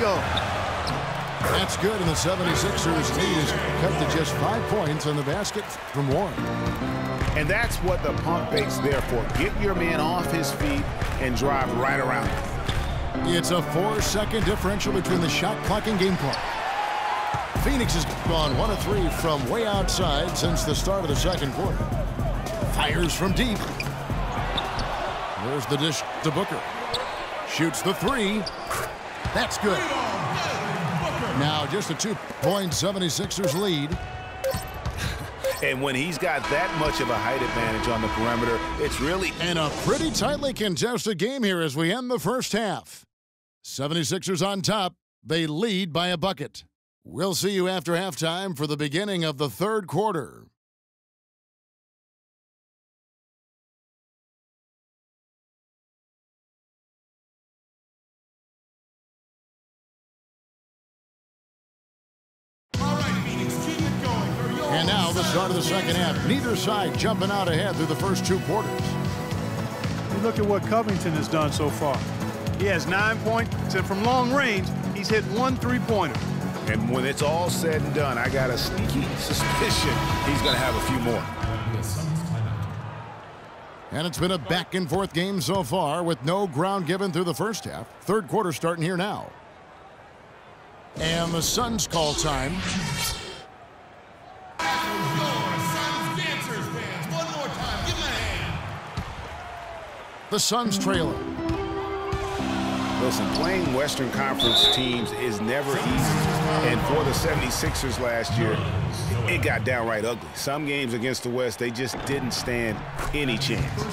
go. That's good, and the 76ers lead is cut to just 5 points on the basket from Warren. And that's what the pump fake's there for. Get your man off his feet and drive right around him. It's a 4-second differential between the shot clock and game clock. Phoenix has gone 1 of 3 from way outside since the start of the second quarter. Fires from deep. There's the dish to Booker. Shoots the 3. That's good. Now just a 2-point 76ers lead. And when he's got that much of a height advantage on the perimeter, it's really... And a pretty tightly contested game here as we end the first half. 76ers on top. They lead by a bucket. We'll see you after halftime for the beginning of the third quarter. And now the start of the second half. Neither side jumping out ahead through the first 2 quarters. You look at what Covington has done so far. He has 9 points, and from long range, he's hit 1 3-pointer. And when it's all said and done, I got a sneaky suspicion he's going to have a few more. And it's been a back-and-forth game so far with no ground given through the first half. Third quarter starting here now. And the Suns call time. The Suns trailer. Listen, playing Western Conference teams is never easy. And for the 76ers last year, it got downright ugly. Some games against the West, they just didn't stand any chance.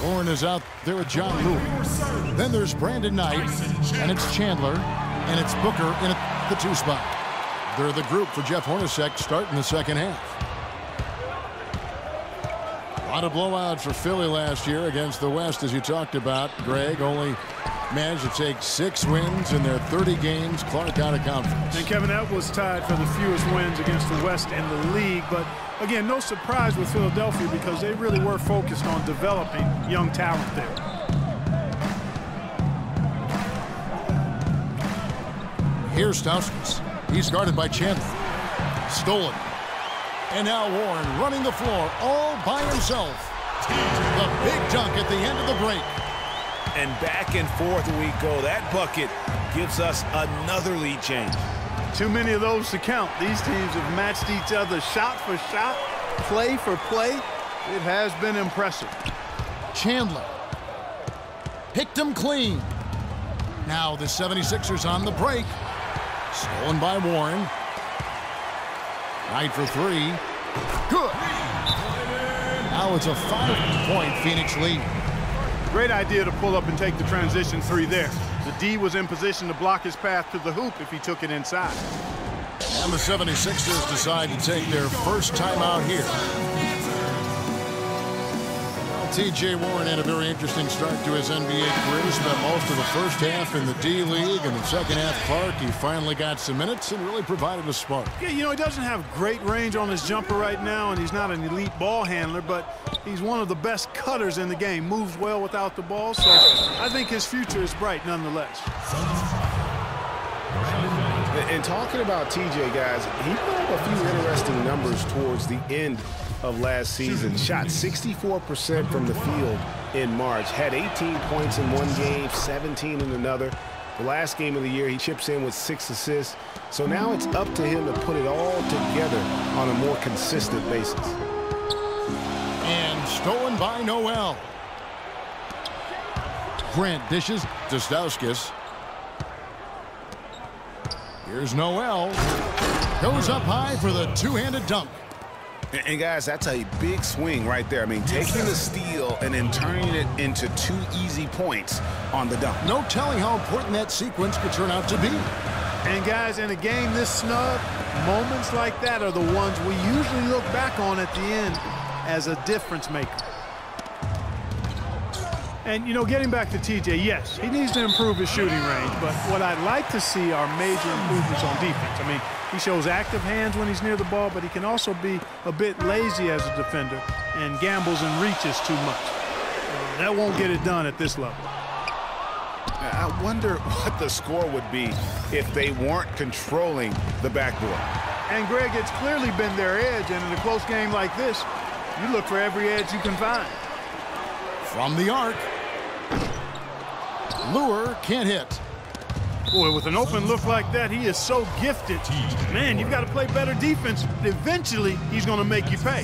Warren is out there with John Lewis. Then there's Brandon Knight, and it's Chandler, and it's Booker in the 2 spot. They're the group for Jeff Hornacek starting the second half. A lot of blowouts for Philly last year against the West, as you talked about. Greg only managed to take 6 wins in their 30 games. Clark out of conference. And Kevin, that was tied for the fewest wins against the West in the league. But again, no surprise with Philadelphia because they really were focused on developing young talent there. Here's Stauskas. He's guarded by Chandler. Stolen. And now Warren running the floor all by himself. The big dunk at the end of the break. And back and forth we go. That bucket gives us another lead change. Too many of those to count. These teams have matched each other shot for shot, play for play. It has been impressive. Chandler. Picked him clean. Now the 76ers on the break. Stolen by Warren. Knight for 3. Good. Now it's a 5-point Phoenix lead. Great idea to pull up and take the transition 3 there. The D was in position to block his path to the hoop if he took it inside. And the 76ers decide to take their first timeout here. T.J. Warren had a very interesting start to his NBA career. He spent most of the first half in the D-League, and the second half, Clark, he finally got some minutes and really provided a spark. Yeah, you know, he doesn't have great range on his jumper right now, and he's not an elite ball handler, but he's one of the best cutters in the game. Moves well without the ball, so I think his future is bright nonetheless. And talking about TJ, guys, he put up a few interesting numbers towards the end of last season. Shot 64% from the field in March. Had 18 points in one game, 17 in another. The last game of the year, he chips in with 6 assists. So now it's up to him to put it all together on a more consistent basis. And stolen by Noel. Grant dishes to Stauskas. Here's Noel. Goes up high for the two-handed dunk. And guys, that's a big swing right there. I mean, taking the steal and then turning it into 2 easy points on the dunk. No telling how important that sequence could turn out to be. And guys, in a game this snug, moments like that are the ones we usually look back on at the end as a difference maker. And, you know, getting back to TJ, yes, he needs to improve his shooting range, but what I'd like to see are major improvements on defense. I mean, he shows active hands when he's near the ball, but he can also be a bit lazy as a defender and gambles and reaches too much. That won't get it done at this level. I wonder what the score would be if they weren't controlling the backboard. And, Greg, it's clearly been their edge, and in a close game like this, you look for every edge you can find. From the arc. Lure can't hit. Boy, with an open look like that, he is so gifted. Man, you've got to play better defense. Eventually, he's going to make you pay.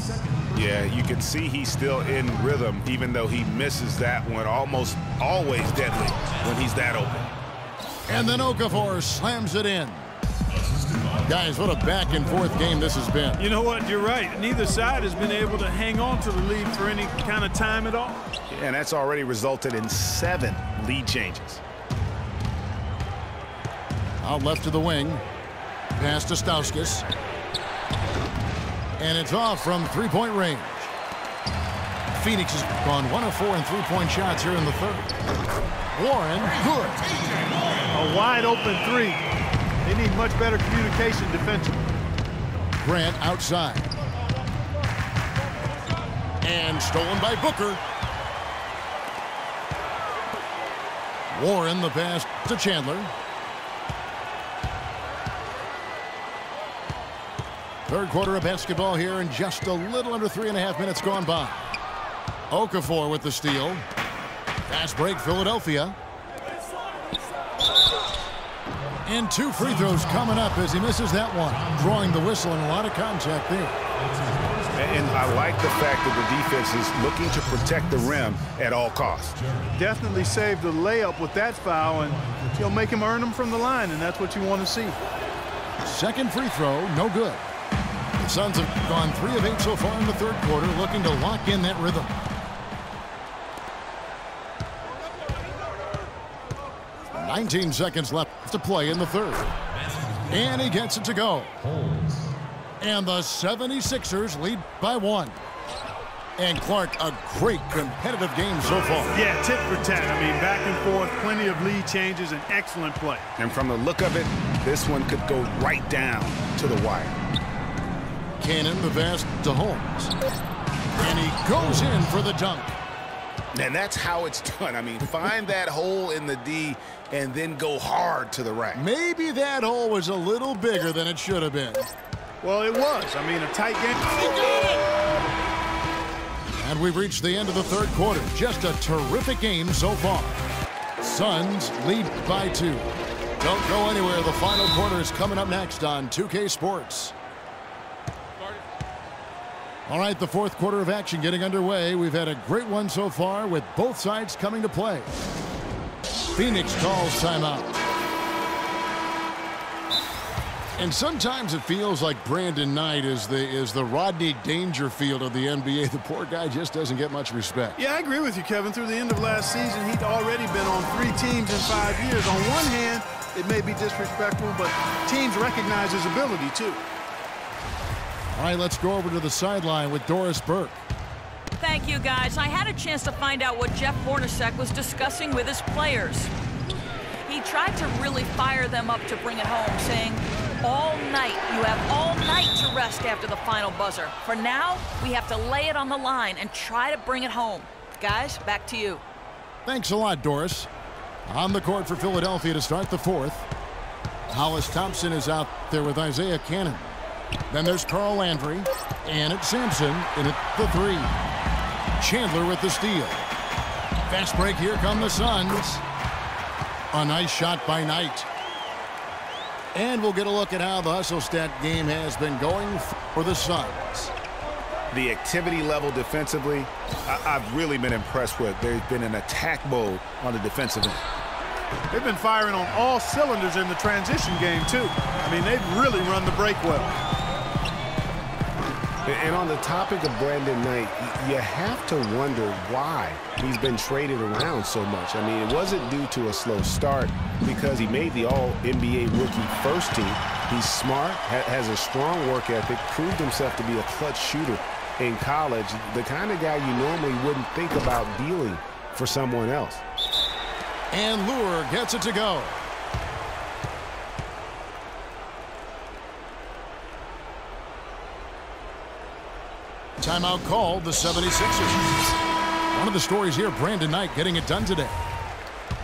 Yeah, you can see he's still in rhythm, even though he misses that one. Almost always deadly when he's that open. And then Okafor slams it in. Guys, what a back-and-forth game this has been. You know what? You're right. Neither side has been able to hang on to the lead for any kind of time at all. And that's already resulted in 7 lead changes. Out left to the wing. Pass to Stauskas. And it's off from three-point range. Phoenix has gone 1 of 4 in three-point shots here in the third. Warren, good. A wide-open three. They need much better communication defensively. Grant outside. And stolen by Booker. Warren the pass to Chandler. Third quarter of basketball here, and just a little under 3.5 minutes gone by. Okafor with the steal. Fast break, Philadelphia. And 2 free throws coming up as he misses that one. Drawing the whistle and a lot of contact there. And I like the fact that the defense is looking to protect the rim at all costs. Definitely saved the layup with that foul, and he'll make him earn them from the line, and that's what you want to see. Second free throw, no good. The Suns have gone 3 of 8 so far in the third quarter, looking to lock in that rhythm. $19 seconds left to play in the third. And he gets it to go. And the 76ers lead by 1. And Clark, a great competitive game so far. Yeah, tit for tat. I mean, back and forth, plenty of lead changes, and excellent play. And from the look of it, this one could go right down to the wire. Cannon the pass to Holmes. And he goes in for the dunk. And that's how it's done. I mean, find that hole in the D and then go hard to the rack. Maybe that hole was a little bigger than it should have been. Well, it was. I mean, a tight game. And we've reached the end of the third quarter. Just a terrific game so far. Suns lead by 2. Don't go anywhere. The final quarter is coming up next on 2K Sports. All right, the fourth quarter of action getting underway. We've had a great one so far with both sides coming to play. Phoenix calls timeout. And sometimes it feels like Brandon Knight is the Rodney Dangerfield of the NBA. The poor guy just doesn't get much respect. Yeah, I agree with you, Kevin. Through the end of last season, he'd already been on 3 teams in 5 years. On one hand, it may be disrespectful, but teams recognize his ability, too. All right, let's go over to the sideline with Doris Burke. Thank you, guys. I had a chance to find out what Jeff Hornacek was discussing with his players. He tried to really fire them up to bring it home, saying, all night, you have all night to rest after the final buzzer. For now, we have to lay it on the line and try to bring it home. Guys, back to you. Thanks a lot, Doris. On the court for Philadelphia to start the fourth. Hollis Thompson is out there with Isaiah Cannon. Then there's Carl Landry, and it's Sampson in at the 3. Chandler with the steal. Fast break, here come the Suns. A nice shot by Knight. And we'll get a look at how the hustle stat game has been going for the Suns. The activity level defensively, I've really been impressed with. There's been an attack mode on the defensive end. They've been firing on all cylinders in the transition game, too. I mean, they've really run the break well. And on the topic of Brandon Knight, you have to wonder why he's been traded around so much. I mean, it wasn't due to a slow start because he made the All-NBA rookie first team. He's smart, has a strong work ethic, proved himself to be a clutch shooter in college, the kind of guy you normally wouldn't think about dealing for someone else. And Lure gets it to go. Timeout called, the 76ers. One of the stories here, Brandon Knight getting it done today.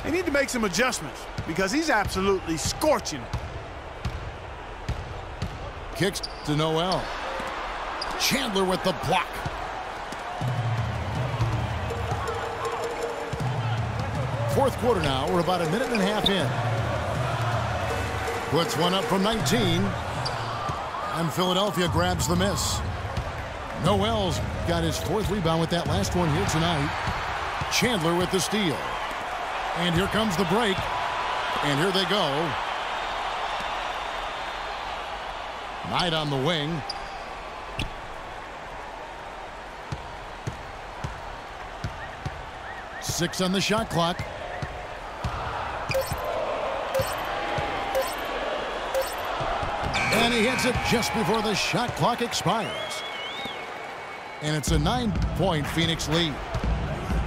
They need to make some adjustments because he's absolutely scorching it. Kicks to Noel. Chandler with the block. Fourth quarter now. We're about a minute and a half in. Puts one up from 19. And Philadelphia grabs the miss. Noel's got his fourth rebound with that last one here tonight. Chandler with the steal. And here comes the break. And here they go. Knight on the wing. Six on the shot clock. And he hits it just before the shot clock expires. And it's a 9-point Phoenix lead.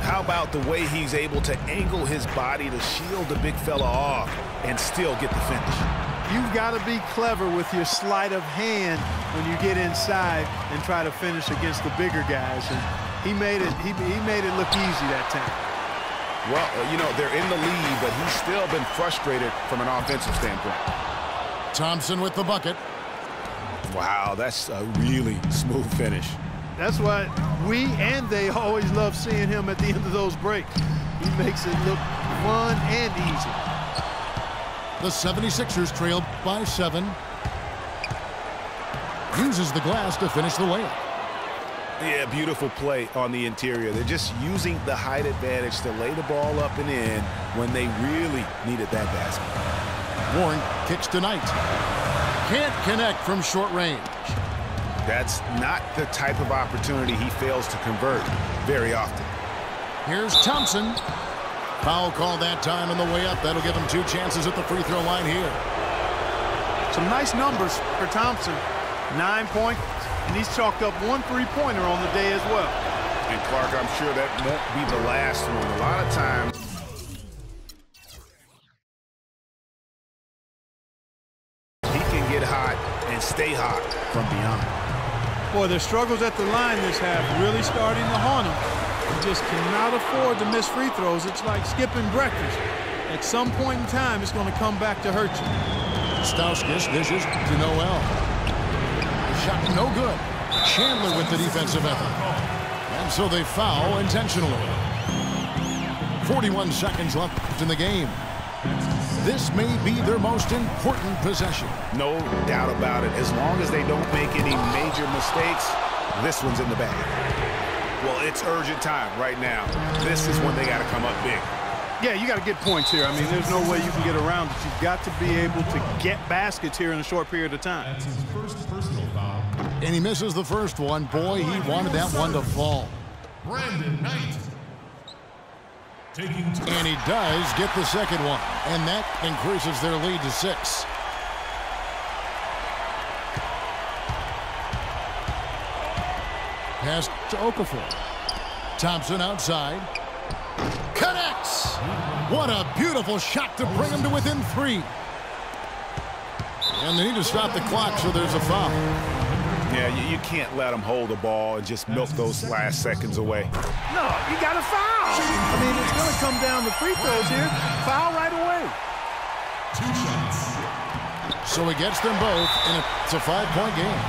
How about the way he's able to angle his body to shield the big fella off and still get the finish? You've got to be clever with your sleight of hand when you get inside and try to finish against the bigger guys. And he made it look easy that time. Well, you know, they're in the lead, but he's still been frustrated from an offensive standpoint. Thompson with the bucket. Wow, that's a really smooth finish. That's why we and they always love seeing him at the end of those breaks. He makes it look fun and easy. The 76ers trail by 7. Uses the glass to finish the layup. Yeah, beautiful play on the interior. They're just using the height advantage to lay the ball up and in when they really needed that basket. Warren kicks to Knight. Can't connect from short range. That's not the type of opportunity he fails to convert very often. Here's Thompson. Foul call that time on the way up. That'll give him 2 chances at the free throw line here. Some nice numbers for Thompson. 9 points, and he's chalked up 1 3-pointer on the day as well. And Clark, I'm sure that won't be the last one. A lot of times he can get hot and stay hot from beyond. Boy, their struggles at the line this half really starting to haunt him. He just cannot afford to miss free throws. It's like skipping breakfast. At some point in time, it's going to come back to hurt you. Stauskas dishes to Noel. Shot no good. Chandler with the defensive effort. And so they foul intentionally. 41 seconds left in the game. This may be their most important possession. No doubt about it. As long as they don't make any major mistakes, this one's in the bag. Well, it's urgent time right now. This is when they got to come up big. Yeah, you got to get points here. I mean, there's no way you can get around it. You've got to be able to get baskets here in a short period of time. That's his first personal foul. And he misses the first one. Boy, he wanted that one to fall. Brandon Knight. Taking 2. And he does get the second one. And that increases their lead to 6. Pass to Okafor. Thompson outside. Connects! What a beautiful shot to bring him to within 3. And they need to stop the clock, so there's a foul. Yeah, you can't let them hold the ball and just milk those last seconds away. No, you got to foul. I mean, it's going to come down to free throws here. Foul right away. 2 shots. So he gets them both, and it's a 5-point game.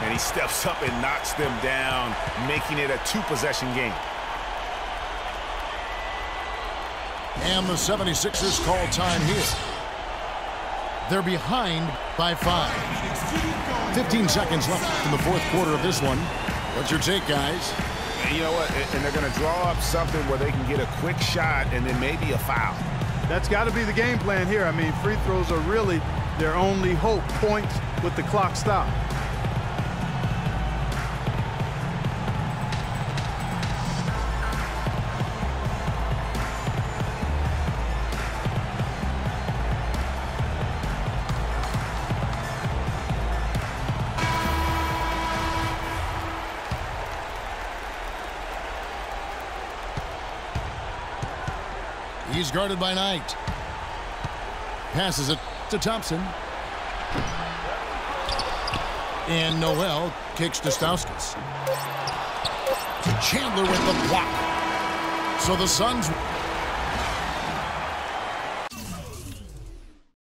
And he steps up and knocks them down, making it a 2-possession game. And the 76ers call time here. They're behind by 5. 15 seconds left in the fourth quarter of this one. What's your take, guys? And you know what? And they're going to draw up something where they can get a quick shot and then maybe a foul. That's got to be the game plan here. I mean, free throws are really their only hope. Points with the clock stopped. He's guarded by Knight. Passes it to Thompson. And Noel kicks to Stauskas. Chandler with the block. So the Suns